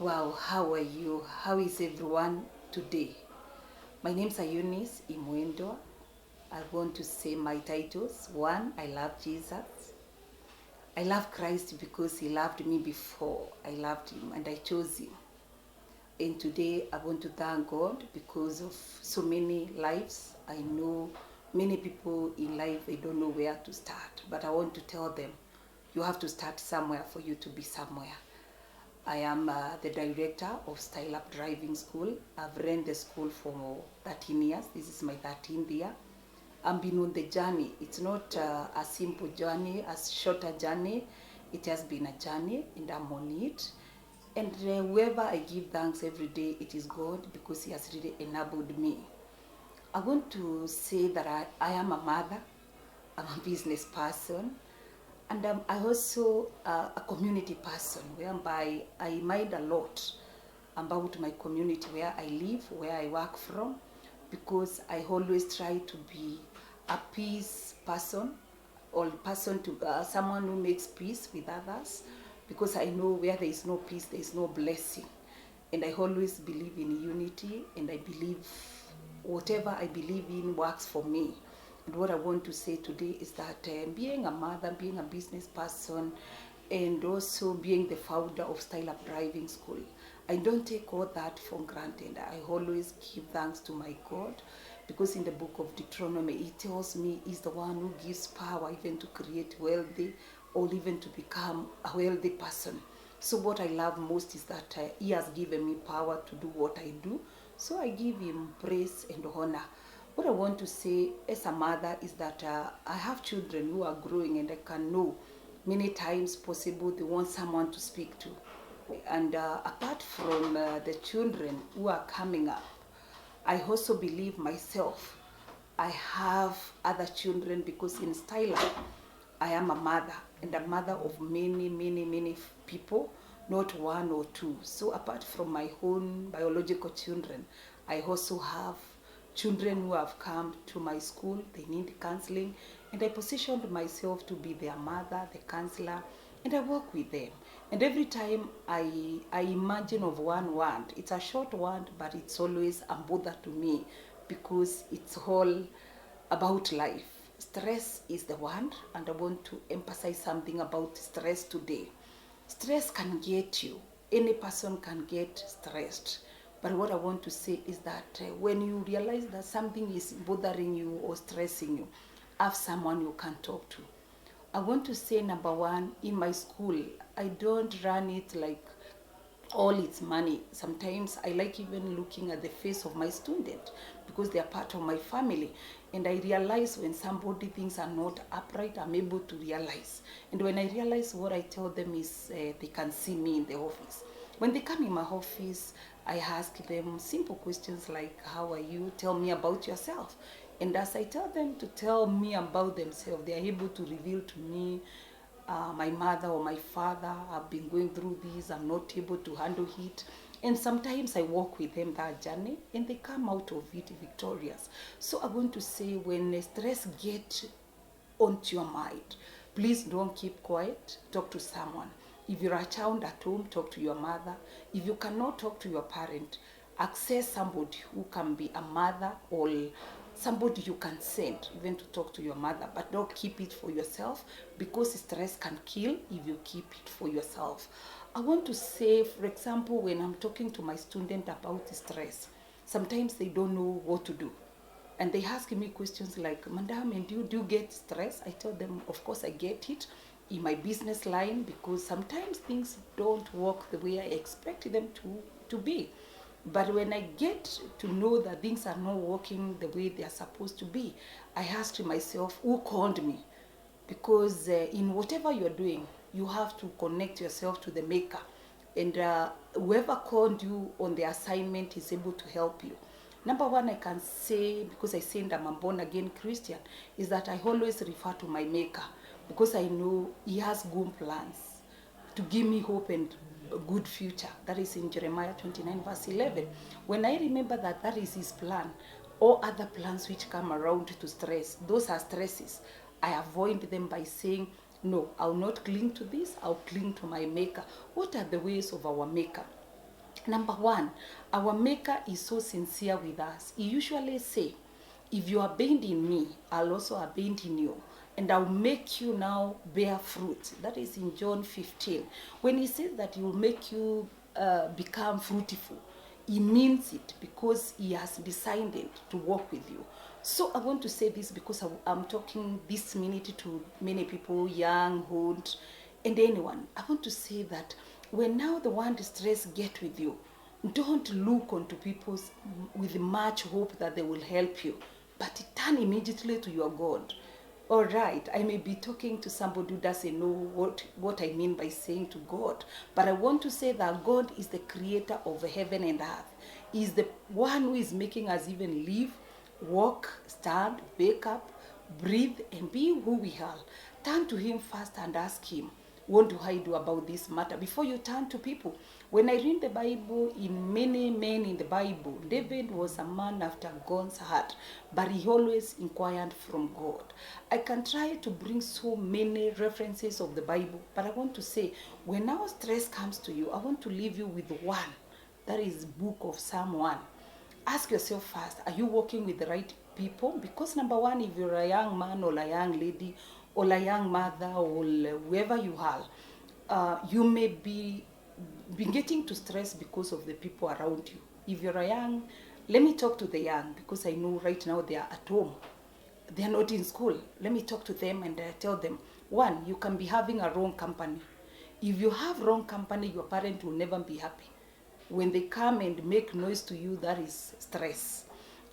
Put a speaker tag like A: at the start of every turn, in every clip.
A: Wow, how are you? How is everyone today? My name is Eunice Imwendo. I want to say my titles. One, I love Jesus. I love Christ because he loved me before I loved him and I chose him. And today I want to thank God because of so many lives. I know many people in life, they don't know where to start. But I want to tell them, you have to start somewhere for you to be somewhere. I am the director of Style Up Driving School. I've run the school for 13 years. This is my 13th year. I've been on the journey. It's not a simple journey, a shorter journey. It has been a journey and I'm on it. And whoever I give thanks every day, it is God because he has really enabled me. I want to say that I am a mother, I'm a business person, and I also a community person whereby I mind a lot about my community where I live, where I work from, because I always try to be a peace person or person to someone who makes peace with others, because I know where there is no peace, there is no blessing. And I always believe in unity, and I believe whatever I believe in works for me. And what I want to say today is that being a mother, being a business person, and also being the founder of Style Up Driving School, I don't take all that for granted. I always give thanks to my God because in the book of Deuteronomy, it tells me he's the one who gives power even to create wealthy or even to become a wealthy person. So what I love most is that he has given me power to do what I do. So I give him praise and honor. What I want to say as a mother is that I have children who are growing and I can know many times possible they want someone to speak to. And apart from the children who are coming up, I also believe myself I have other children because in Style Up, I am a mother and a mother of many people, not one or two. So apart from my own biological children, I also have children who have come to my school, they need counseling, and I positioned myself to be their mother, the counselor, and I work with them. And every time I imagine of one word, it's a short word, but it's always a bother to me because it's all about life. Stress is the word, and I want to emphasize something about stress today. Stress can get you. Any person can get stressed. But what I want to say is that when you realize that something is bothering you or stressing you, have someone you can talk to. I want to say number one, in my school, I don't run it like all its money. Sometimes I like even looking at the face of my student because they are part of my family. And I realize when somebody things are not upright, I'm able to realize. And when I realize, what I tell them is they can see me in the office. When they come in my office, I ask them simple questions like, how are you? Tell me about yourself. And as I tell them to tell me about themselves, they are able to reveal to me my mother or my father have been going through this, I'm not able to handle it. And sometimes I walk with them that journey and they come out of it victorious. So I want to say when stress gets onto your mind, please don't keep quiet, talk to someone. If you're a child at home, talk to your mother. If you cannot talk to your parent, access somebody who can be a mother or somebody you can send even to talk to your mother, but don't keep it for yourself because stress can kill if you keep it for yourself. I want to say, for example, when I'm talking to my student about stress, sometimes they don't know what to do. And they ask me questions like, Madam, and do you get stress? I tell them, of course I get it in my business line because sometimes things don't work the way I expect them to be. But when I get to know that things are not working the way they are supposed to be, I ask myself, who called me? Because in whatever you're doing, you have to connect yourself to the maker. And whoever called you on the assignment is able to help you. Number one, I can say, because I say I'm a born again Christian, is that I always refer to my maker because I know he has good plans to give me hope and a good future. That is in Jeremiah 29 verse 11. When I remember that that is his plan, all other plans which come around to stress, those are stresses. I avoid them by saying, no, I'll not cling to this, I'll cling to my maker. What are the ways of our maker? Number one, our Maker is so sincere with us. He usually say, if you abide in me, I'll also abide in you. And I'll make you now bear fruit. That is in John 15. When he says that he will make you become fruitful, he means it because he has decided to work with you. So I want to say this because I'm talking this minute to many people, young, old, and anyone. I want to say that when now the word stress get with you, don't look onto people with much hope that they will help you, but turn immediately to your God. All right, I may be talking to somebody who doesn't know what I mean by saying to God, but I want to say that God is the creator of heaven and earth. He is the one who is making us even live, walk, stand, wake up, breathe, and be who we are. Turn to him first and ask him, what do I do about this matter? Before you turn to people. When I read the Bible, in many men in the Bible, David was a man after God's heart, but he always inquired from God. I can try to bring so many references of the Bible, but I want to say, when our stress comes to you, I want to leave you with one. That is book of Psalm 1. Ask yourself first, are you working with the right people? Because number one, if you're a young man or a young lady or a young mother or whoever you are, you may be getting to stress because of the people around you. If you're a young, let me talk to the young because I know right now they are at home. They are not in school. Let me talk to them and tell them, one, you can be having a wrong company. If you have wrong company, your parent will never be happy. When they come and make noise to you, that is stress.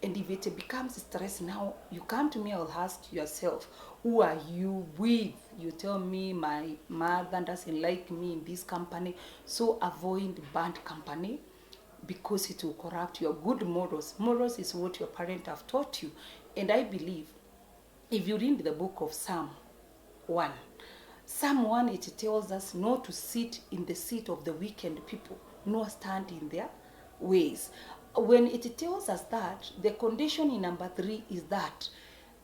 A: And if it becomes stress now, you come to me, I'll ask yourself, who are you with? You tell me my mother doesn't like me in this company, so avoid bad company because it will corrupt your good morals. Morals is what your parents have taught you. And I believe, if you read the book of Psalm 1, Psalm 1, it tells us not to sit in the seat of the wicked people, nor stand in their ways. When it tells us that, the condition in number 3 is that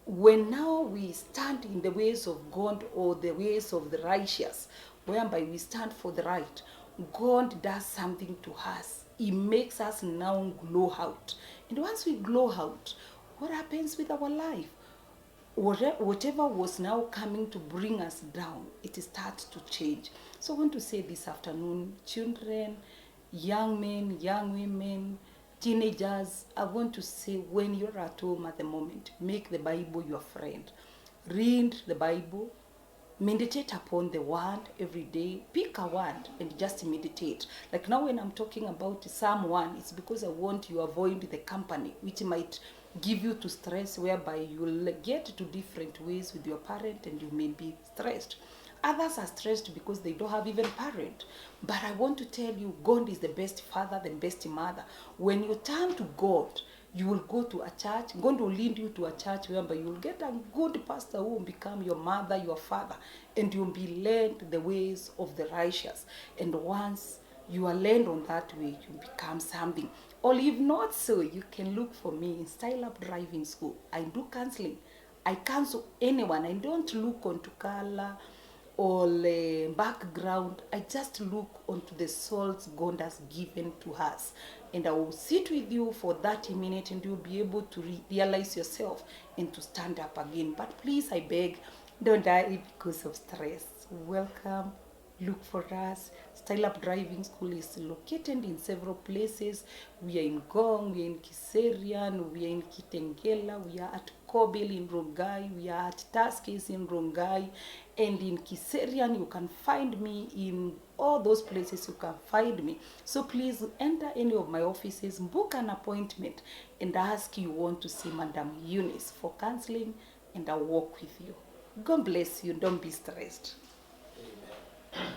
A: when now we stand in the ways of God or the ways of the righteous, whereby we stand for the right, God does something to us. He makes us now glow out. And once we glow out, what happens with our life? Whatever was now coming to bring us down, it starts to change. So I want to say this afternoon, children, young men, young women, teenagers, I want to say when you're at home at the moment, make the Bible your friend. Read the Bible, meditate upon the word every day. Pick a word and just meditate. Like now when I'm talking about Psalm 1, it's because I want you to avoid the company which might give you to stress, whereby you'll get to different ways with your parent and you may be stressed. Others are stressed because they don't have even parent. But I want to tell you, God is the best father, the best mother. When you turn to God, you will go to a church. God will lead you to a church whereby you will get a good pastor who will become your mother, your father, and you'll be led the ways of the righteous. And once you are led on that way, you become something. Or if not so, you can look for me in Style Up Driving School. I do counseling. I counsel anyone. I don't look onto color or background. I just look onto the souls God has given to us. And I will sit with you for 30 minutes and you'll be able to realize yourself and to stand up again. But please, I beg, don't die because of stress. Welcome. Look for us. Style Up Driving School is located in several places. We are in Gong, we are in Kiserian, we are in Kitengela, we are at Kobil in Rongai, we are at Taskis in Rongai, and in Kiserian you can find me. In all those places you can find me. So please enter any of my offices, book an appointment, and ask you want to see Madam Eunice for counseling, and I'll walk with you. God bless you. Don't be stressed.
B: Amen.